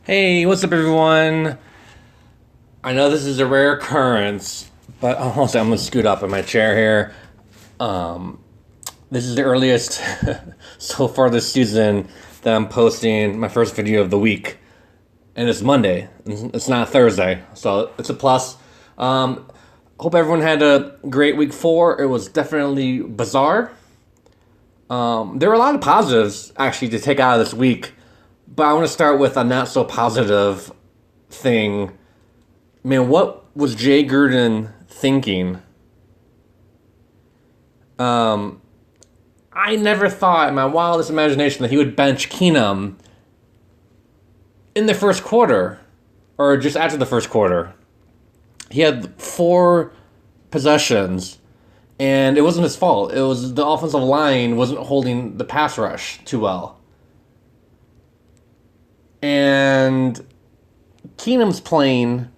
Hey, what's up, everyone? I know this is a rare occurrence, but also I'm gonna scoot up in my chair here. Um, this is the earliest so far this season that I'm posting my first video of the week, and it's Monday. It's not Thursday, so it's a plus. Hope everyone had a great week 4. It was definitely bizarre. There were a lot of positives actually to take out of this week, but I want to start with a not so positive thing. Man, what was Jay Gruden thinking? Um, I never thought in my wildest imagination that he would bench Keenum in the first quarter, or just after the first quarter. He had 4 possessions, and it wasn't his fault. It was the offensive line wasn't holding the pass rush too well. And Keenum's playing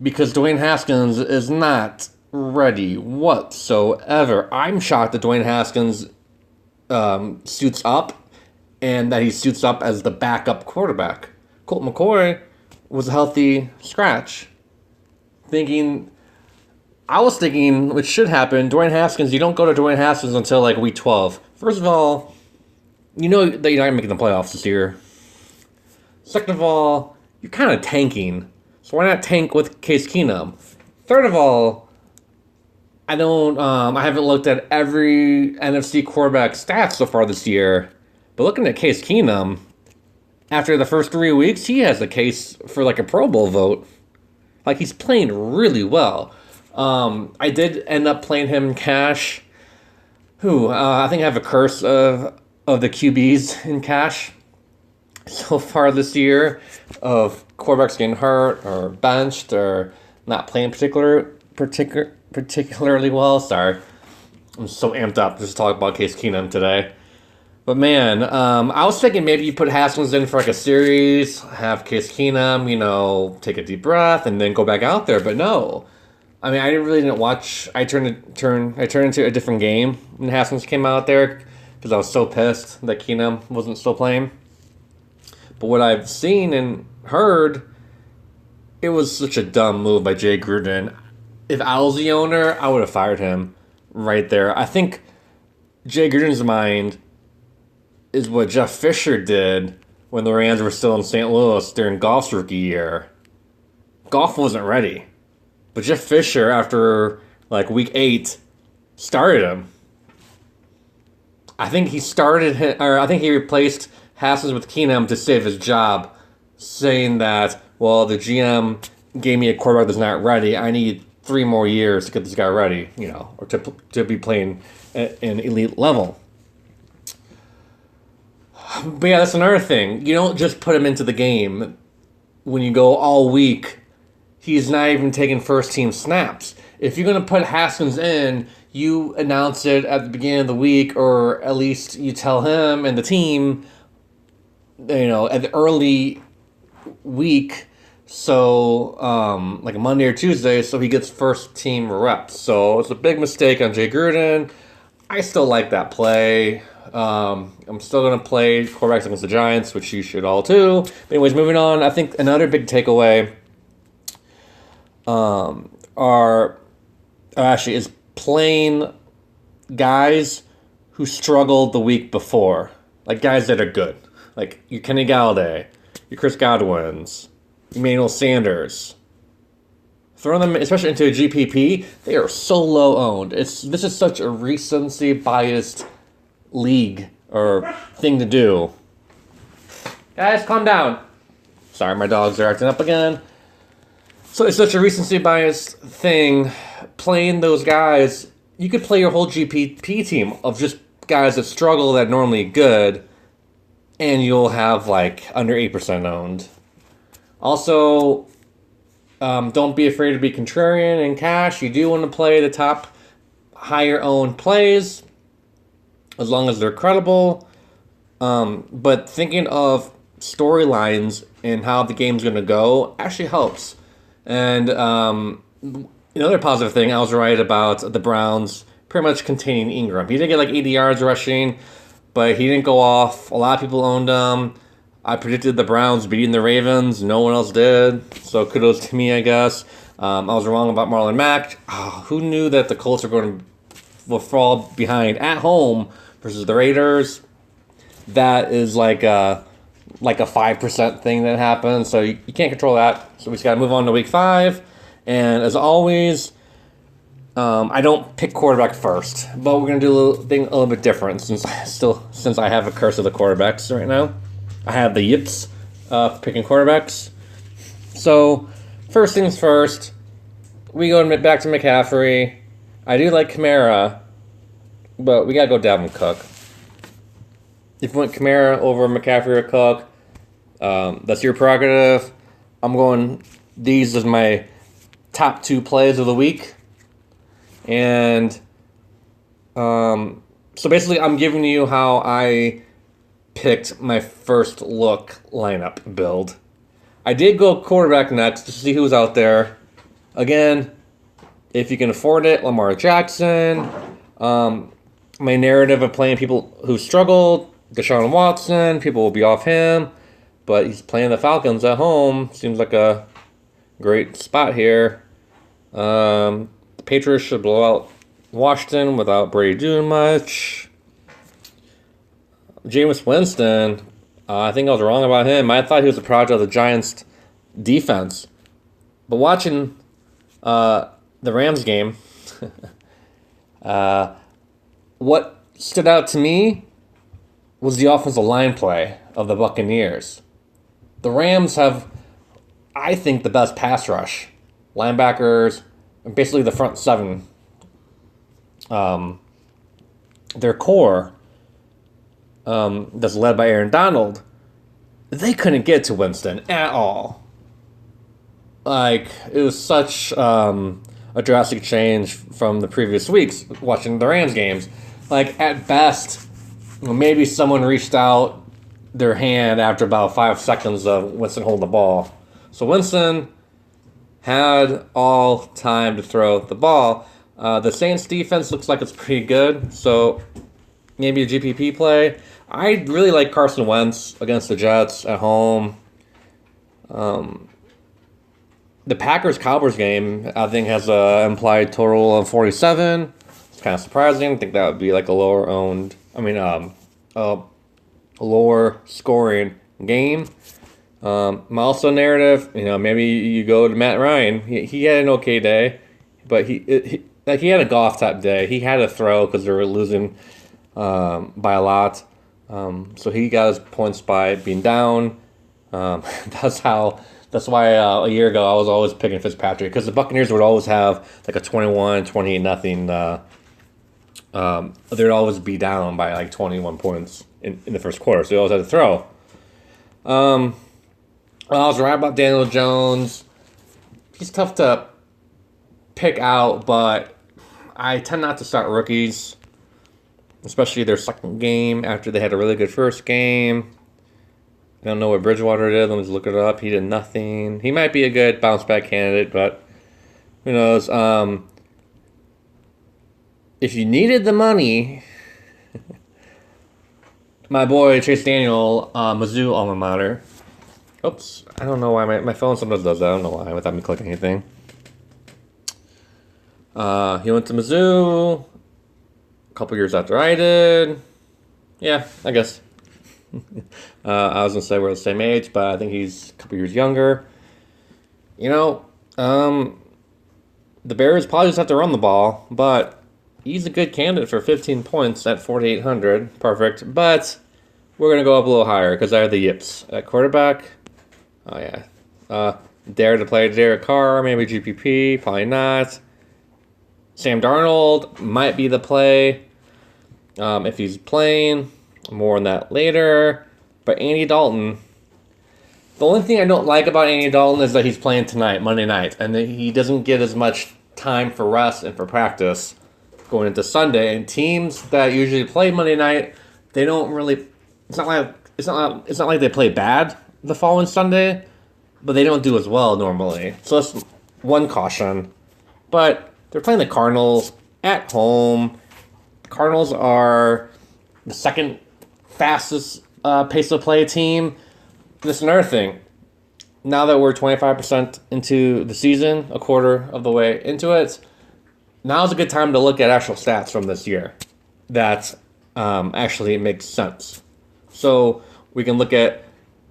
because Dwayne Haskins is not ready whatsoever. I'm shocked that Dwayne Haskins suits up and that he suits up as the backup quarterback. Colt McCoy was a healthy scratch. I was thinking, which should happen, Dwayne Haskins, you don't go to Dwayne Haskins until like week 12. First of all, you know that you're not making the playoffs this year. Second of all, you're kind of tanking. So why not tank with Case Keenum? Third of all, I haven't looked at every NFC quarterback stats so far this year, but looking at Case Keenum, after the first 3 weeks, he has a case for like a Pro Bowl vote. Like he's playing really well. I did end up playing him in cash. I think I have a curse of the QBs in cash so far this year of quarterbacks getting hurt or benched or not playing particularly well. Sorry, I'm so amped up just to talk about Case Keenum today. But man, I was thinking maybe you put Haskins in for like a series, have Case Keenum, take a deep breath, and then go back out there. But no, I mean, I really didn't watch. I turned into a different game when Haskins came out there because I was so pissed that Keenum wasn't still playing. But what I've seen and heard, it was such a dumb move by Jay Gruden. If I was the owner, I would have fired him right there. I think Jay Gruden's mind is what Jeff Fisher did when the Rams were still in St. Louis during Goff's rookie year. Goff wasn't ready. But Jeff Fisher, after like week 8, started him. I think he replaced Haskins with Keenum to save his job, saying that, well, the GM gave me a quarterback that's not ready. I need 3 more years to get this guy ready, or to be playing at an elite level. But yeah, that's another thing. You don't just put him into the game when you go all week. He's not even taking first team snaps. If you're going to put Haskins in, you announce it at the beginning of the week, or at least you tell him and the team, at the early week, so like a Monday or Tuesday, so he gets first team reps. So it's a big mistake on Jay Gruden. I still like that play. I'm still going to play quarterbacks against the Giants, which you should all too. But anyways, moving on, I think another big takeaway is playing guys who struggled the week before. Like guys that are good. Like your Kenny Galladay, your Chris Godwins, Emmanuel Sanders. Throwing them, especially into a GPP, they are so low owned. This is such a recency biased league or thing to do. Guys, calm down. Sorry, my dogs are acting up again. So it's such a recency biased thing. Playing those guys, you could play your whole GPP team of just guys that struggle that are normally good, and you'll have like under 8% owned. Also, don't be afraid to be contrarian in cash. You do want to play the top higher owned plays as long as they're credible. But thinking of storylines and how the game's going to go actually helps. And another positive thing, I was right about the Browns pretty much containing Ingram. He did get like 80 yards rushing, but he didn't go off. A lot of people owned him. I predicted the Browns beating the Ravens. No one else did. So kudos to me, I guess. I was wrong about Marlon Mack. Oh, who knew that the Colts will fall behind at home versus the Raiders? That is like a 5% thing that happens. So you can't control that. So we just got to move on to week 5. And as always, I don't pick quarterback first, but we're gonna do a little bit different since I have a curse of the quarterbacks right now. I have the yips picking quarterbacks. So first things first, we go back to McCaffrey. I do like Kamara, but we gotta go Dalvin Cook. If you want Kamara over McCaffrey or Cook, that's your prerogative. I'm going these as my top 2 plays of the week. And so basically I'm giving you how I picked my first look lineup build. I did go quarterback next to see who's out there. Again, if you can afford it, Lamar Jackson. My narrative of playing people who struggled, Deshaun Watson, people will be off him. But he's playing the Falcons at home. Seems like a great spot here. The Patriots should blow out Washington without Brady doing much. Jameis Winston, I think I was wrong about him. I thought he was a product of the Giants' defense. But watching the Rams game, what stood out to me was the offensive line play of the Buccaneers. The Rams have, I think, the best pass rush. Linebackers, basically the front 7. Their core, that's led by Aaron Donald, they couldn't get to Winston at all. Like, it was such a drastic change from the previous weeks watching the Rams games. Like, at best, maybe someone reached out their hand after about 5 seconds of Winston holding the ball. So Winston had all time to throw the ball. The Saints defense looks like it's pretty good, so maybe a GPP play. I really like Carson Wentz against the Jets at home. The Packers-Cowboys game, I think, has an implied total of 47. It's kind of surprising. I think that would be like a lower scoring game. My also narrative, maybe you go to Matt Ryan. He had an okay day, but he had a golf type day. He had to throw because they were losing by a lot. So he got his points by being down. That's why a year ago I was always picking Fitzpatrick, because the Buccaneers would always have like a 21, 28 nothing. They'd always be down by like 21 points in the first quarter, so they always had to throw. I was right about Daniel Jones. He's tough to pick out, but I tend not to start rookies, especially their second game after they had a really good first game. I don't know what Bridgewater did. Let me just look it up. He did nothing. He might be a good bounce back candidate, but who knows? If you needed the money, my boy Chase Daniel, Mizzou alma mater. Oops, I don't know why my phone sometimes does that. I don't know why without me clicking anything. He went to Mizzou a couple years after I did. Yeah, I guess. I was going to say we're the same age, but I think he's a couple years younger. The Bears probably just have to run the ball, but he's a good candidate for 15 points at 4,800. Perfect. But we're going to go up a little higher because I have the yips at quarterback. Oh, yeah. Dare to play Derek Carr, maybe GPP, probably not. Sam Darnold might be the play if he's playing. More on that later. But Andy Dalton, the only thing I don't like about Andy Dalton is that he's playing tonight, Monday night, and that he doesn't get as much time for rest and for practice going into Sunday. And teams that usually play Monday night, they don't really. It's not like they play bad the following Sunday, but they don't do as well normally. So that's one caution. But they're playing the Cardinals at home. Cardinals are the second fastest pace of play team. this is another thing. Now that we're 25% into the season, a quarter of the way into it, now's a good time to look at actual stats from this year that actually makes sense. So we can look at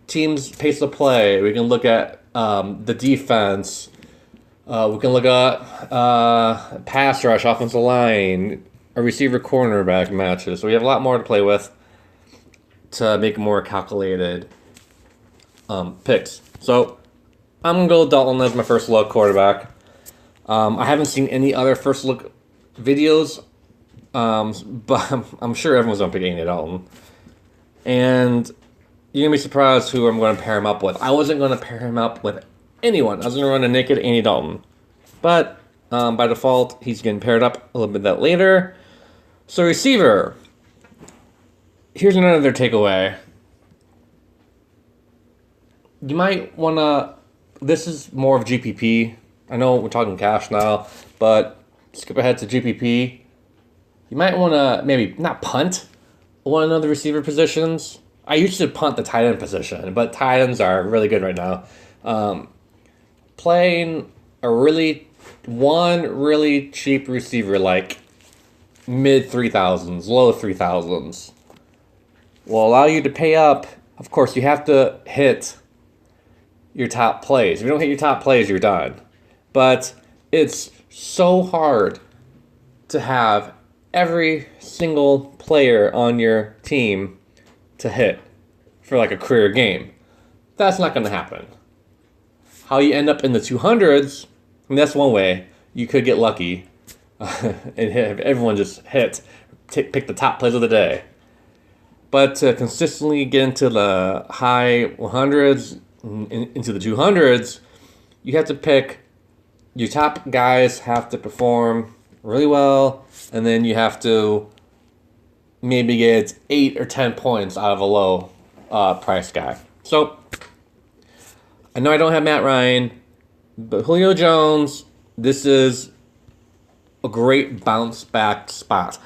teams' pace of play. We can look at the defense. We can look at pass rush, offensive line, a receiver cornerback matches. So we have a lot more to play with to make more calculated picks. So I'm going to go Dalton as my first look quarterback. I haven't seen any other first look videos, but I'm sure everyone's going to pick Andy Dalton. And you're going to be surprised who I'm going to pair him up with. I wasn't going to pair him up with anyone. I was going to run a naked Andy Dalton. But by default, he's getting paired up a little bit that later. So receiver. Here's another takeaway. You might want to... This is more of GPP. I know we're talking cash now, but skip ahead to GPP. You might want to maybe not punt one of the receiver positions. I used to punt the tight end position, but tight ends are really good right now. Playing a really cheap receiver like mid 3,000s, low 3,000s will allow you to pay up. Of course, you have to hit your top plays. If you don't hit your top plays, you're done. But it's so hard to have every single player on your team to hit for like a career game. That's not going to happen. How you end up in the 200s, I mean, that's one way. You could get lucky and have everyone just hit, pick the top plays of the day. But to consistently get into the high 100s, into the 200s, you have to pick your top guys have to perform really well, and then you have to maybe get 8 or 10 points out of a low price guy. So I know I don't have Matt Ryan, but Julio Jones, this is a great bounce back spot.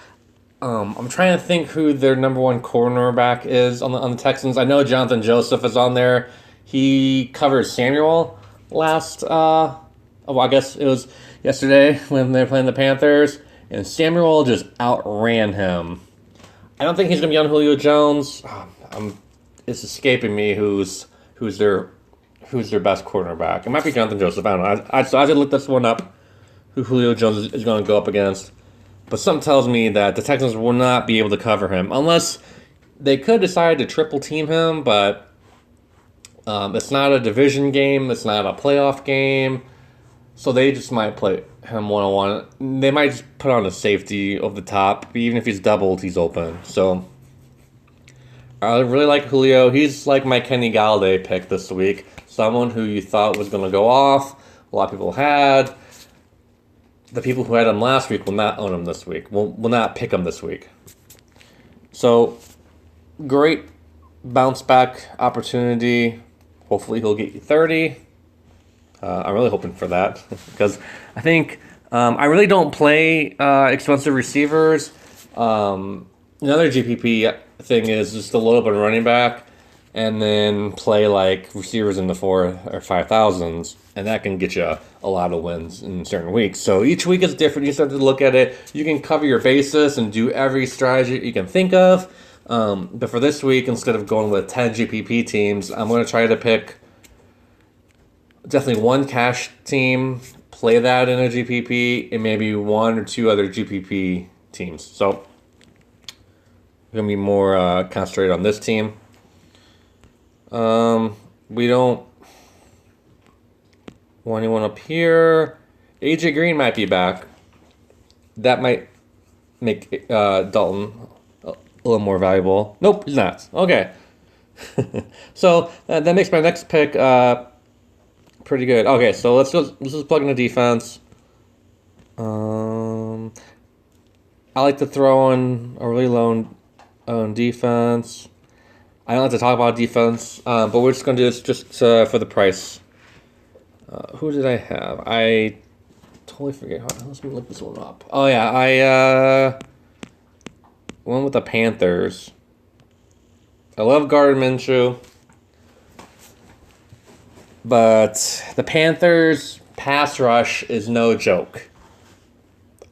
I'm trying to think who their number one cornerback is on the Texans. I know Jonathan Joseph is on there. He covered Samuel last, I guess it was yesterday when they were playing the Panthers, and Samuel just outran him. I don't think he's going to be on Julio Jones. It's escaping me who's their best cornerback. It might be Jonathan Joseph. I don't know. So I did look this one up, who Julio Jones is going to go up against. But something tells me that the Texans will not be able to cover him unless they could decide to triple team him, but it's not a division game. It's not a playoff game. So they just might play him one-on-one. They might just put on a safety over the top. But even if he's doubled, he's open. So I really like Julio. He's like my Kenny Galladay pick this week. Someone who you thought was going to go off. A lot of people had. The people who had him last week will not own him this week. Will not pick him this week. So great bounce back opportunity. Hopefully he'll get you 30. I'm really hoping for that because I think I really don't play expensive receivers. Another GPP thing is just a little bit of running back and then play like receivers in the 4,000s or 5,000s, and that can get you a lot of wins in certain weeks. So each week is different. You just have to look at it. You can cover your bases and do every strategy you can think of. But for this week, instead of going with 10 GPP teams, I'm going to try to pick definitely one cash team, play that in a GPP, and maybe one or two other GPP teams. So I'm going to be more concentrated on this team. We don't want anyone up here. AJ Green might be back. That might make Dalton a little more valuable. Nope, he's not. Okay. So that makes my next pick pretty good. Okay, so let's just plug in the defense. I like to throw in a really low on defense. I don't like to talk about defense, but we're just going to do this just for the price. Who did I have? I totally forget. Let me look this one up. Oh, yeah. I went with the Panthers. I love Gardner Minshew. But the Panthers' pass rush is no joke.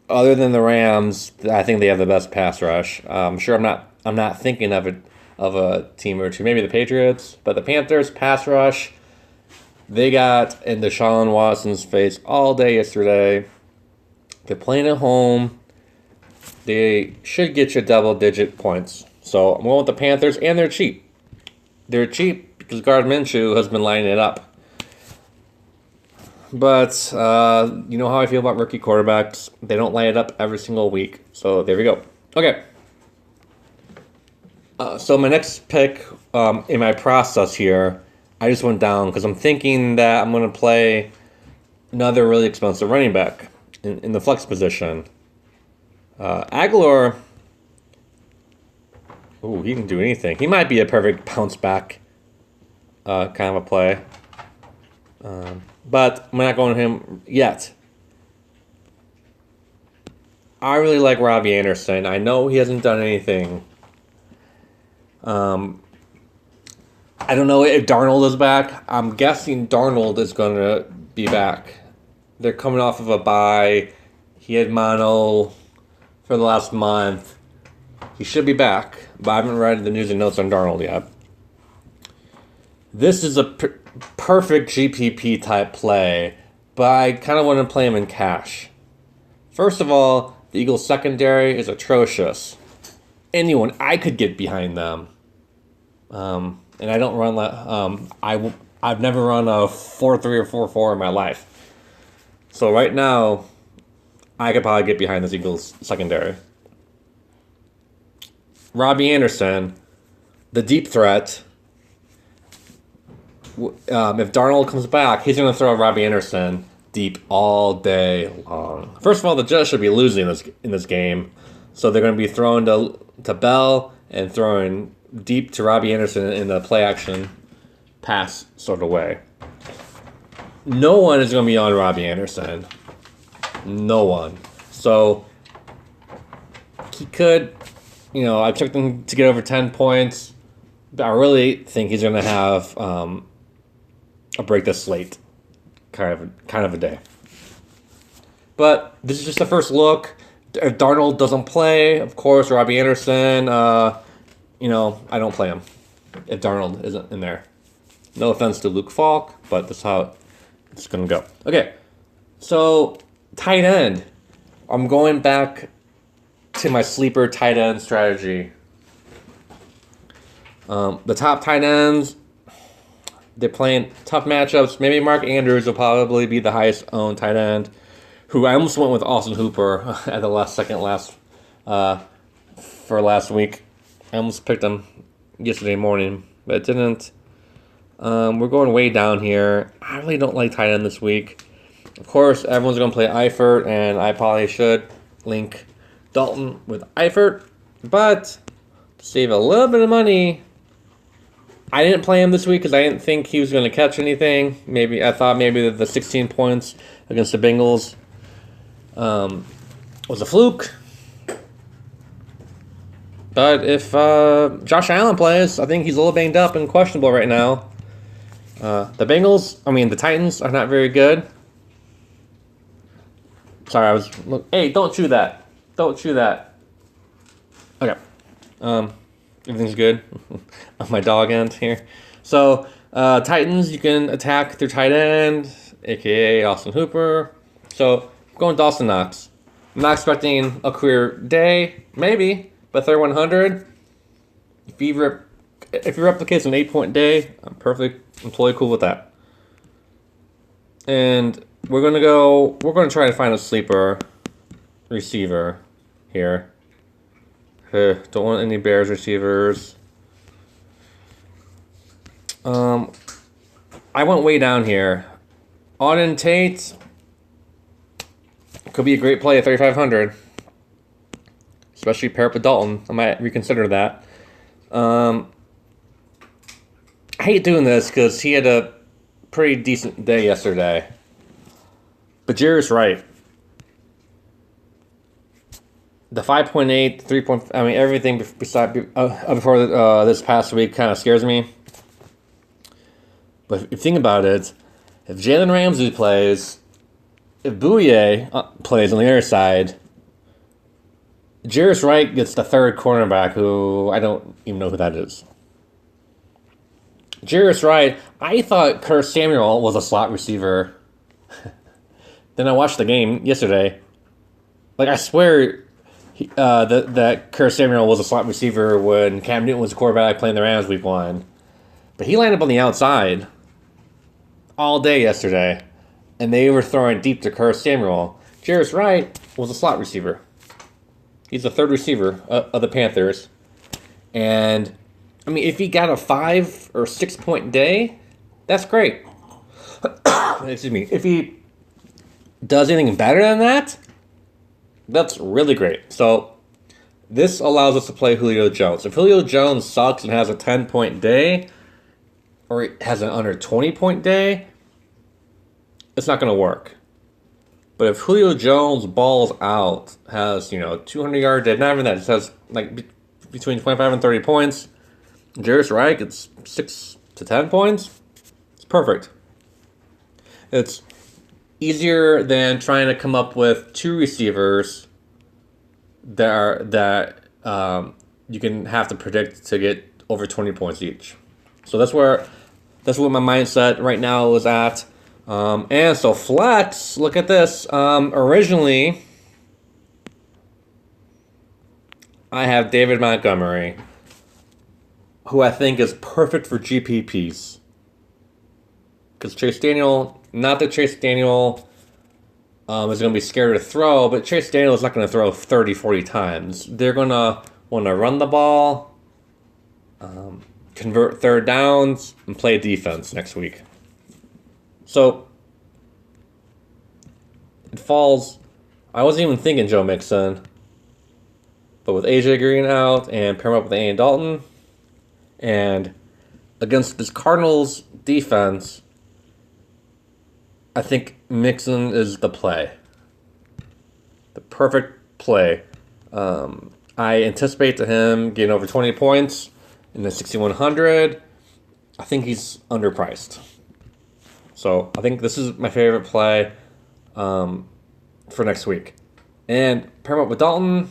Other than the Rams, I think they have the best pass rush. I'm sure I'm not thinking of a team or two. Maybe the Patriots, but the Panthers' pass rush, they got in Deshaun Watson's face all day yesterday. They're playing at home. They should get you double-digit points. So I'm going with the Panthers, and they're cheap. They're cheap because Gardner Minshew has been lining it up. But you know how I feel about rookie quarterbacks. They don't line it up every single week. So there we go. Okay. So my next pick in my process here, I just went down because I'm thinking that I'm going to play another really expensive running back in the flex position. Aguilar, ooh, he can do anything. He might be a perfect bounce back kind of a play. But I'm not going to him yet. I really like Robbie Anderson. I know he hasn't done anything. I don't know if Darnold is back. I'm guessing Darnold is going to be back. They're coming off of a bye. He had mono for the last month. He should be back, but I haven't read the news and notes on Darnold yet. This is a perfect GPP type play, but I kind of want to play him in cash. First of all, the Eagles secondary is atrocious. I could get behind them. And I don't run I've never run a 4-3 or 4-4 in my life. So right now, I could probably get behind this Eagles secondary. Robbie Anderson, the deep threat. If Darnold comes back, he's going to throw Robbie Anderson deep all day long. First of all, the Jets should be losing in this game, so they're going to be throwing to Bell and throwing deep to Robbie Anderson in the play action pass sort of way. No one is going to be on Robbie Anderson. No one. So he could, I took him to get over 10 points. But I really think he's going to have a break the slate kind of a day. But this is just the first look. If Darnold doesn't play, of course, Robbie Anderson, I don't play him if Darnold isn't in there. No offense to Luke Falk, but that's how it's going to go. Okay, so tight end. I'm going back to my sleeper tight end strategy. The top tight ends, they're playing tough matchups. Maybe Mark Andrews will probably be the highest owned tight end, who I almost went with Austin Hooper at the last for last week. I almost picked him yesterday morning, but it didn't. We're going way down here. I really don't like tight end this week. Of course, everyone's going to play Eifert, and I probably should link Dalton with Eifert, but to save a little bit of money, I didn't play him this week because I didn't think he was going to catch anything. I thought maybe the 16 points against the Bengals was a fluke. But if Josh Allen plays, I think he's a little banged up and questionable right now. The Titans are not very good. Sorry, hey, don't chew that. Don't chew that. Okay. Everything's good on my dog end here. So, Titans, you can attack their tight end, a.k.a. Austin Hooper. So, I'm going Dawson Knox. I'm not expecting a career day, maybe, but 3100. If he replicates an 8-point day, I'm totally cool with that. And we're going to try to find a sleeper receiver here. Don't want any Bears receivers. I went way down here. Auden Tate could be a great play at 3,500. Especially pair up with Dalton. I might reconsider that. I hate doing this because he had a pretty decent day yesterday. But Jerry's right. The 5.8, 3. Everything before this past week kind of scares me. But if you think about it, If Jalen Ramsey plays, if Bouye plays on the other side, Jairus Wright gets the third cornerback, who I don't even know who that is. Jairus Wright, I thought Curtis Samuel was a slot receiver. Then I watched the game yesterday. Like, I swear that Curtis Samuel was a slot receiver when Cam Newton was quarterback playing the Rams week 1. But he lined up on the outside all day yesterday, and they were throwing deep to Curtis Samuel. Jairus Wright was a slot receiver. He's the third receiver of the Panthers. And, I mean, if he got a 5 or 6 point day, that's great. Excuse me. If he does anything better than that, that's really great. So, this allows us to play Julio Jones. If Julio Jones sucks and has a 10-point day, or has an under 20-point day, it's not going to work. But if Julio Jones balls out, has, 200-yard day, not even that, just has like between 25 and 30 points, Jairus Wright gets 6 to 10 points, it's perfect. It's easier than trying to come up with 2 receivers that you can have to predict to get over 20 points each. So that's what my mindset right now is at. And so flex, look at this. Originally, I have David Montgomery, who I think is perfect for GPPs. Because Chase Daniel, not that Chase Daniel is going to be scared to throw, but Chase Daniel is not going to throw 30, 40 times. They're going to want to run the ball, convert third downs, and play defense next week. So, it falls. I wasn't even thinking Joe Mixon, but with AJ Green out and pair him up with Andy Dalton, and against this Cardinals defense, I think Mixon is the play. The perfect play. I anticipate to him getting over 20 points in the 6,100. I think he's underpriced. So I think this is my favorite play for next week. And pair him up with Dalton.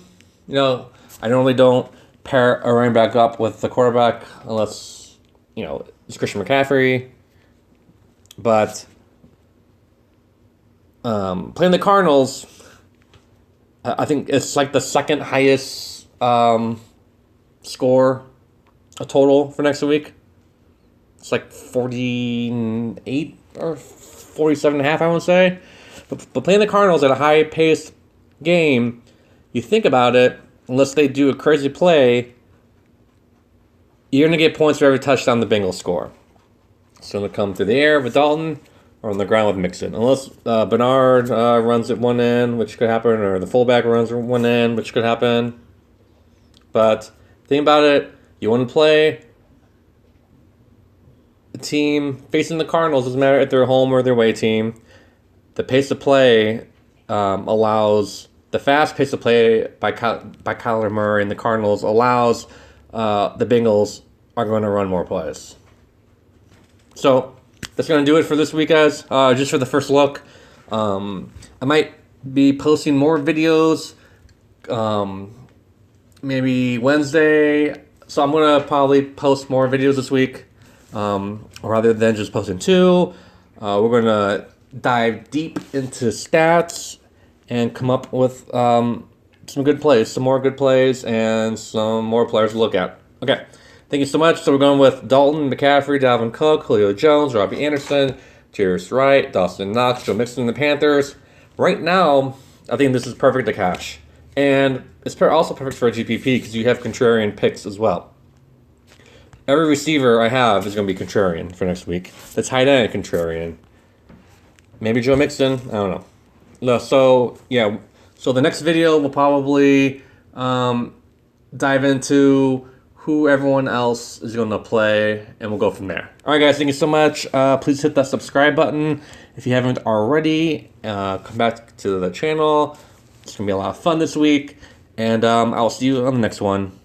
I normally don't pair a running back up with the quarterback unless, it's Christian McCaffrey. But playing the Cardinals, I think it's like the second highest score total for next week. It's like 48 or 47.5, I want to say. But playing the Cardinals at a high-paced game, you think about it, unless they do a crazy play, you're going to get points for every touchdown the Bengals score. It's going to come through the air with Dalton or on the ground with Mixon. Unless Bernard runs at one end, which could happen, or the fullback runs at one end, which could happen. But think about it. You want to play a team facing the Cardinals, doesn't matter if they're a home or their away team. The pace of play allows, the fast pace of play by Kyler Murray and the Cardinals allows the Bengals are going to run more plays. So that's going to do it for this week, guys. Just for the first look. I might be posting more videos maybe Wednesday. So I'm going to probably post more videos this week. Rather than just posting 2. We're going to dive deep into stats and come up with some good plays, some more good plays, and some more players to look at. Okay, thank you so much. So we're going with Dalton, McCaffrey, Dalvin Cook, Julio Jones, Robbie Anderson, Jairus Wright, Dawson Knox, Joe Mixon, and the Panthers. Right now, I think this is perfect to cash. And it's also perfect for a GPP because you have contrarian picks as well. Every receiver I have is going to be contrarian for next week. The tight end contrarian. Maybe Joe Mixon. I don't know. No, so, yeah. So the next video will probably dive into who everyone else is going to play, and we'll go from there. All right, guys. Thank you so much. Please hit that subscribe button if you haven't already. Come back to the channel. It's going to be a lot of fun this week. And I'll see you on the next one.